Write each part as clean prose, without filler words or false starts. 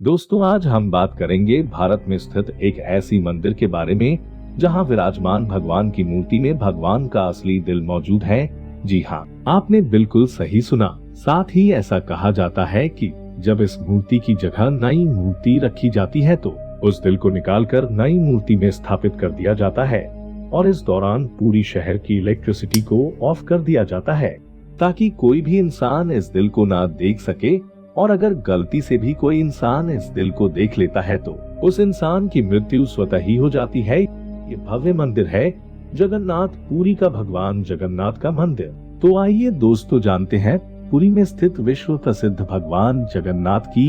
दोस्तों, आज हम बात करेंगे भारत में स्थित एक ऐसी मंदिर के बारे में जहां विराजमान भगवान की मूर्ति में भगवान का असली दिल मौजूद है। जी हाँ, आपने बिल्कुल सही सुना। साथ ही ऐसा कहा जाता है कि जब इस मूर्ति की जगह नई मूर्ति रखी जाती है तो उस दिल को निकालकर नई मूर्ति में स्थापित कर दिया जाता है और इस दौरान पूरी शहर की इलेक्ट्रिसिटी को ऑफ कर दिया जाता है ताकि कोई भी इंसान इस दिल को ना देख सके। और अगर गलती से भी कोई इंसान इस दिल को देख लेता है तो उस इंसान की मृत्यु स्वतः ही हो जाती है। ये भव्य मंदिर है जगन्नाथ पुरी का भगवान जगन्नाथ का मंदिर। तो आइए दोस्तों जानते हैं पुरी में स्थित विश्व प्रसिद्ध भगवान जगन्नाथ की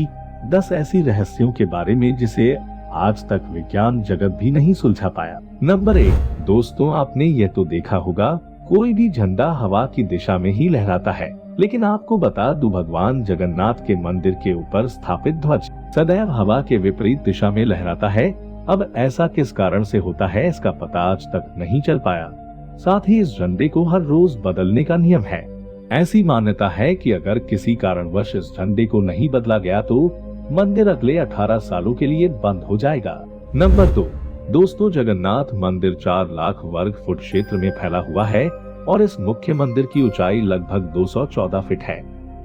10 ऐसी रहस्यों के बारे में जिसे आज तक विज्ञान जगत भी नहीं सुलझा पाया। नंबर 1, दोस्तों आपने ये तो देखा होगा कोई भी झंडा हवा की दिशा में ही लहराता है, लेकिन आपको बता दूं भगवान जगन्नाथ के मंदिर के ऊपर स्थापित ध्वज सदैव हवा के विपरीत दिशा में लहराता है। अब ऐसा किस कारण से होता है इसका पता आज तक नहीं चल पाया। साथ ही इस झंडे को हर रोज बदलने का नियम है। ऐसी मान्यता है कि अगर किसी कारणवश इस झंडे को नहीं बदला गया तो मंदिर अगले 18 सालों के लिए बंद हो जाएगा। नंबर 2, दोस्तों जगन्नाथ मंदिर 4 लाख वर्ग फुट क्षेत्र में फैला हुआ है और इस मुख्य मंदिर की ऊंचाई लगभग 214 फीट है।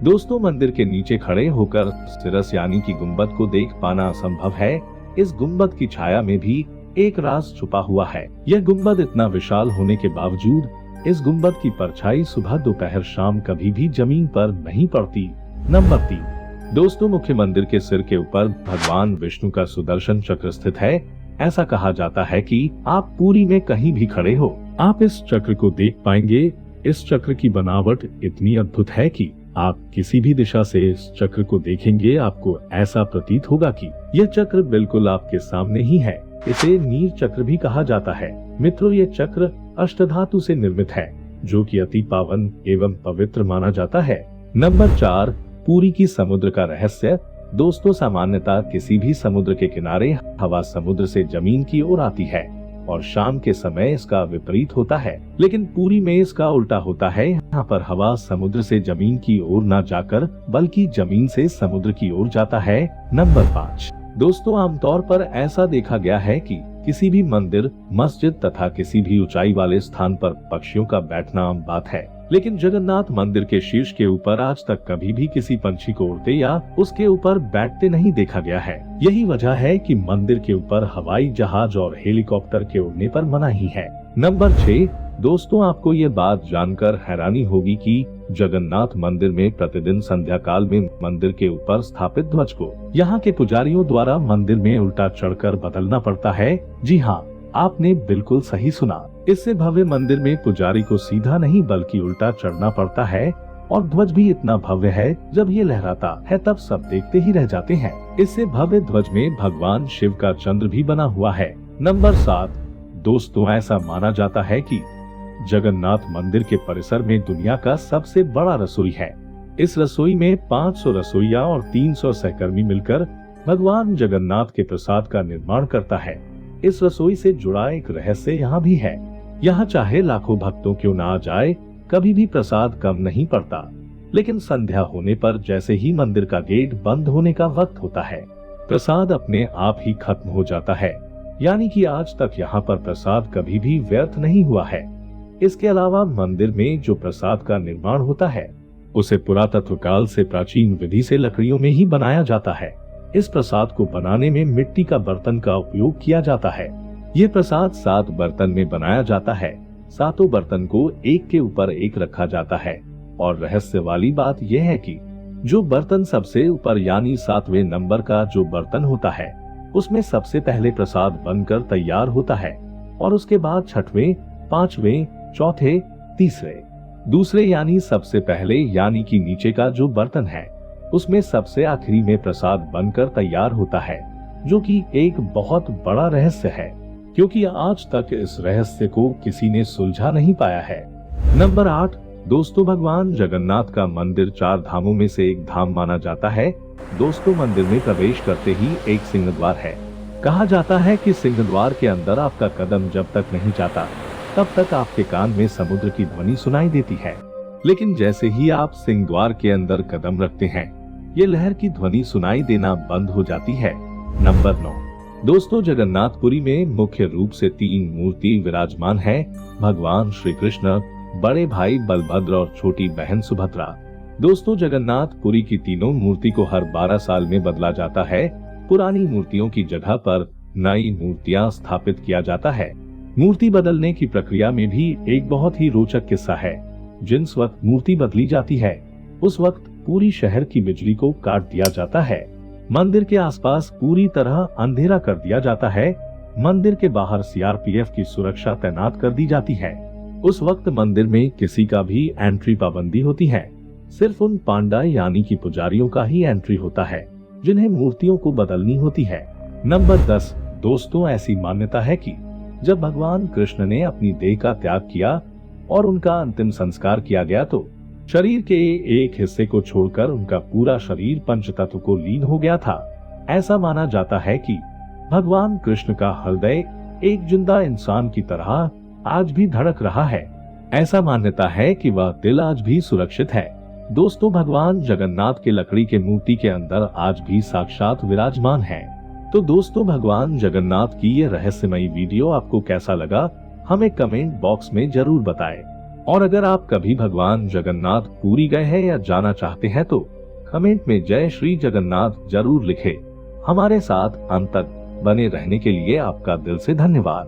दोस्तों मंदिर के नीचे खड़े होकर सिरस यानी कि गुंबद को देख पाना असंभव है। इस गुंबद की छाया में भी एक राज छुपा हुआ है। यह गुंबद इतना विशाल होने के बावजूद इस गुंबद की परछाई सुबह दोपहर शाम कभी भी जमीन पर नहीं पड़ती। नंबर 3, दोस्तों मुख्य मंदिर के सिर के ऊपर भगवान विष्णु का सुदर्शन चक्र स्थित है। ऐसा कहा जाता है कि आप पुरी में कहीं भी खड़े हो आप इस चक्र को देख पाएंगे। इस चक्र की बनावट इतनी अद्भुत है कि आप किसी भी दिशा से इस चक्र को देखेंगे आपको ऐसा प्रतीत होगा कि यह चक्र बिल्कुल आपके सामने ही है। इसे नीर चक्र भी कहा जाता है। मित्रों, ये चक्र अष्टधातु से निर्मित है जो कि अति पावन एवं पवित्र माना जाता है। नंबर 4, पुरी की समुद्र का रहस्य। दोस्तों सामान्यतः किसी भी समुद्र के किनारे हवा समुद्र से जमीन की ओर आती है और शाम के समय इसका विपरीत होता है, लेकिन पुरी में इसका उल्टा होता है। यहाँ पर हवा समुद्र से जमीन की ओर न जाकर बल्कि जमीन से समुद्र की ओर जाता है। नंबर 5, दोस्तों आमतौर पर ऐसा देखा गया है कि किसी भी मंदिर, मस्जिद तथा किसी भी ऊंचाई वाले स्थान पर पक्षियों का बैठना आम बात है, लेकिन जगन्नाथ मंदिर के शीर्ष के ऊपर आज तक कभी भी किसी पंछी को उड़ते या उसके ऊपर बैठते नहीं देखा गया है। यही वजह है कि मंदिर के ऊपर हवाई जहाज और हेलीकॉप्टर के उड़ने पर मनाही है। नंबर 6, दोस्तों आपको ये बात जानकर हैरानी होगी कि जगन्नाथ मंदिर में प्रतिदिन संध्या काल में मंदिर के ऊपर स्थापित ध्वज को यहाँ के पुजारियों द्वारा मंदिर में उल्टा चढ़कर बदलना पड़ता है। जी हाँ, आपने बिल्कुल सही सुना। इससे भव्य मंदिर में पुजारी को सीधा नहीं बल्कि उल्टा चढ़ना पड़ता है और ध्वज भी इतना भव्य है जब ये लहराता है तब सब देखते ही रह जाते हैं। इससे भव्य ध्वज में भगवान शिव का चंद्र भी बना हुआ है। नंबर 7, दोस्तों ऐसा माना जाता है कि जगन्नाथ मंदिर के परिसर में दुनिया का सबसे बड़ा रसोई है। इस रसोई में 500 रसोइया और 300 सहकर्मी मिलकर भगवान जगन्नाथ के प्रसाद का निर्माण करता है। इस रसोई से जुड़ा एक रहस्य यहाँ भी है। यहाँ चाहे लाखों भक्तों क्यों ना आ जाए, कभी भी प्रसाद कम नहीं पड़ता। लेकिन संध्या होने पर जैसे ही मंदिर का गेट बंद होने का वक्त होता है, प्रसाद अपने आप ही खत्म हो जाता है। यानी कि आज तक यहाँ पर प्रसाद कभी भी व्यर्थ नहीं हुआ है। इसके अलावा मंदिर में जो प्रसाद का निर्माण होता है उसे पुरातत्व काल से प्राचीन विधि से लकड़ियों में ही बनाया जाता है। इस प्रसाद को बनाने में मिट्टी का बर्तन का उपयोग किया जाता है। ये प्रसाद 7 बर्तन में बनाया जाता है। 7 बर्तन को एक के ऊपर एक रखा जाता है और रहस्य वाली बात यह है कि जो बर्तन सबसे ऊपर यानी 7वें नंबर का जो बर्तन होता है उसमें सबसे पहले प्रसाद बनकर तैयार होता है और उसके बाद 6वें, 5वें, चौथे, तीसरे, दूसरे यानी सबसे पहले यानी कि नीचे का जो बर्तन है उसमें सबसे आखिरी में प्रसाद बनकर तैयार होता है, जो कि एक बहुत बड़ा रहस्य है क्योंकि आज तक इस रहस्य को किसी ने सुलझा नहीं पाया है। नंबर 8, दोस्तों भगवान जगन्नाथ का मंदिर 4 धामों में से एक धाम माना जाता है। दोस्तों मंदिर में प्रवेश करते ही एक सिंह द्वार है। कहा जाता है कि सिंह द्वार के अंदर आपका कदम जब तक नहीं जाता तब तक आपके कान में समुद्र की ध्वनि सुनाई देती है, लेकिन जैसे ही आप सिंह द्वार के अंदर कदम रखते हैं ये लहर की ध्वनि सुनाई देना बंद हो जाती है। नंबर 9, दोस्तों जगन्नाथपुरी में मुख्य रूप से 3 मूर्ति विराजमान है। भगवान श्री कृष्ण, बड़े भाई बलभद्र और छोटी बहन सुभद्रा। दोस्तों जगन्नाथपुरी की तीनों मूर्ति को हर 12 साल में बदला जाता है। पुरानी मूर्तियों की जगह पर नई मूर्तियां स्थापित किया जाता है। मूर्ति बदलने की प्रक्रिया में भी एक बहुत ही रोचक किस्सा है। जिस वक्त मूर्ति बदली जाती है उस वक्त पूरी शहर की बिजली को काट दिया जाता है। मंदिर के आसपास पूरी तरह अंधेरा कर दिया जाता है। मंदिर के बाहर सीआरपीएफ की सुरक्षा तैनात कर दी जाती है। उस वक्त मंदिर में किसी का भी एंट्री पाबंदी होती है। सिर्फ उन पांडा यानी कि पुजारियों का ही एंट्री होता है जिन्हें मूर्तियों को बदलनी होती है। नंबर 10, दोस्तों ऐसी मान्यता है कि जब भगवान कृष्ण ने अपनी देह का त्याग किया और उनका अंतिम संस्कार किया गया तो शरीर के एक हिस्से को छोड़कर उनका पूरा शरीर पंचतत्व को लीन हो गया था। ऐसा माना जाता है कि भगवान कृष्ण का हृदय एक जिंदा इंसान की तरह आज भी धड़क रहा है। ऐसा मान्यता है कि वह दिल आज भी सुरक्षित है। दोस्तों भगवान जगन्नाथ के लकड़ी के मूर्ति के अंदर आज भी साक्षात विराजमान है। तो दोस्तों भगवान जगन्नाथ की ये रहस्यमयी वीडियो आपको कैसा लगा हमें कमेंट बॉक्स में जरूर बताएं। और अगर आप कभी भगवान जगन्नाथ पुरी गए हैं या जाना चाहते हैं तो कमेंट में जय श्री जगन्नाथ जरूर लिखें। हमारे साथ अंत तक बने रहने के लिए आपका दिल से धन्यवाद।